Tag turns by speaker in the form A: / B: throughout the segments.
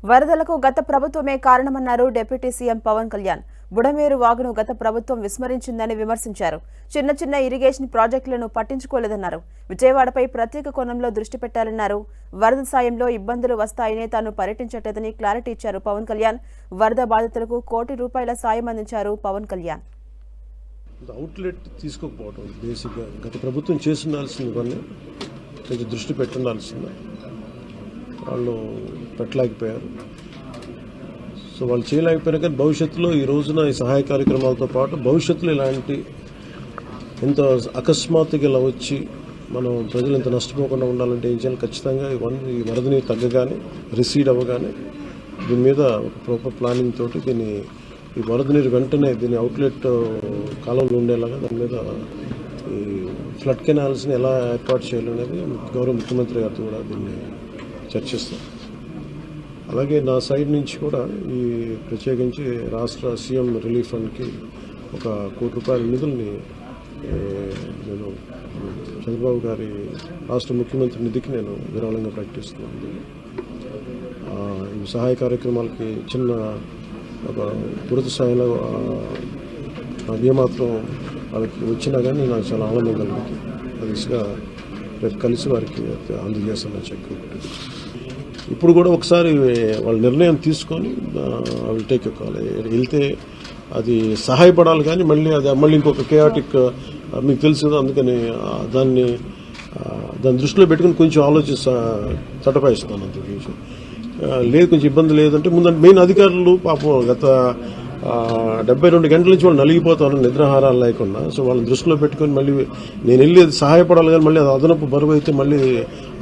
A: వరదలకు గత ప్రభుత్వమే కారణమన్నారు డిప్యూటీ సీఎం పవన్ కళ్యాణ్. బుడమేరు వాగును గత ప్రభుత్వం విస్మరించిందని విమర్శించారు. చిన్న చిన్న ఇరిగేషన్ ప్రాజెక్టులను పట్టించుకోలేదన్నారు. విజయవాడపై ప్రత్యేక కోణంలో దృష్టి పెట్టాలన్నారు. వరద సాయంలో ఇబ్బందులు వస్తాయనే తాను పర్యటించట్లేదని క్లారిటీ ఇచ్చారు పవన్ కళ్యాణ్. వరద బాధితులకు ₹1 కోటి సాయం అందించారు పవన్ కళ్యాణ్.
B: అవుట్లెట్ తీసుకోకపోవడం బేసిక్గా గత ప్రభుత్వం చేస్తుండాల్సింది కొన్ని కొంచెం దృష్టి పెట్టాల్సింది వాళ్ళు పెట్టలేకపోయారు. సో వాళ్ళు చేయలేకపోయారు. కానీ భవిష్యత్తులో ఈ రోజున ఈ సహాయ కార్యక్రమాలతో పాటు భవిష్యత్తులో ఇలాంటి ఎంత అకస్మాత్తుగా ఇలా వచ్చి మనం ప్రజలు ఎంత నష్టపోకుండా ఉండాలంటే ఏం చేయాలి? ఖచ్చితంగా ఈ వరద నీరు తగ్గగానే రిసీడ్ అవ్వగానే దీని మీద ఒక ప్రాపర్ ప్లానింగ్ తోటి ఈ వరద నీరు వెంటనే దీని అవుట్లెట్ కాలంలో ఉండేలాగా దాని మీద ఈ ఫ్లడ్ కెనాల్స్ని ఎలా ఏర్పాటు చేయాలనేది గౌరవ ముఖ్యమంత్రి గారితో కూడా దీన్ని చర్చిస్తాం. అలాగే నా సైడ్ నుంచి కూడా ఈ ప్రత్యేకించి రాష్ట్ర సీఎం రిలీఫ్ ఫండ్కి ₹1 కోటి నిధుల్ని నేను చంద్రబాబు గారి రాష్ట్ర ముఖ్యమంత్రి నిధికి నేను విరాళంగా ప్రకటిస్తున్నాను. ఈ సహాయ కార్యక్రమాలకి చిన్న ఒక పూర్తి స్థాయిలో ఏమాత్రం వాళ్ళకి వచ్చినా కానీ నాకు చాలా ఆనందం కలుగుతుంది. అది రేపు కలిసి వారికి అందజేస్తాను చెక్. ఇప్పుడు కూడా ఒకసారి వాళ్ళ నిర్ణయం తీసుకొని విల్ టేక్ ఎ కాల్. వెళ్తే అది సహాయపడాలి కానీ మళ్ళీ ఇంకొక కేయాటిక్ మీకు తెలుసు కదా, అందుకని దాన్ని దృష్టిలో పెట్టుకుని కొంచెం చటపాయిస్తున్నాను. అంత కొంచెం లేదు, కొంచెం ఇబ్బంది లేదంటే ముందంటే మెయిన్ అధికారులు పాపం గత 72 గంటల నుంచి వాళ్ళు నలిగిపోతాను నిద్రాహారాలు లేకుండా. సో వాళ్ళని దృష్టిలో పెట్టుకొని మళ్ళీ నేను వెళ్ళి అది సహాయపడాలి కానీ మళ్ళీ అది అదనపు బరువు అయితే మళ్ళీ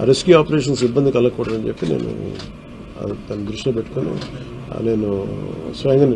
B: రెస్క్యూ ఆపరేషన్స్ ఇబ్బంది కలగకూడదని చెప్పి నేను దాన్ని దృష్టిలో పెట్టుకొని నేను స్వయంగా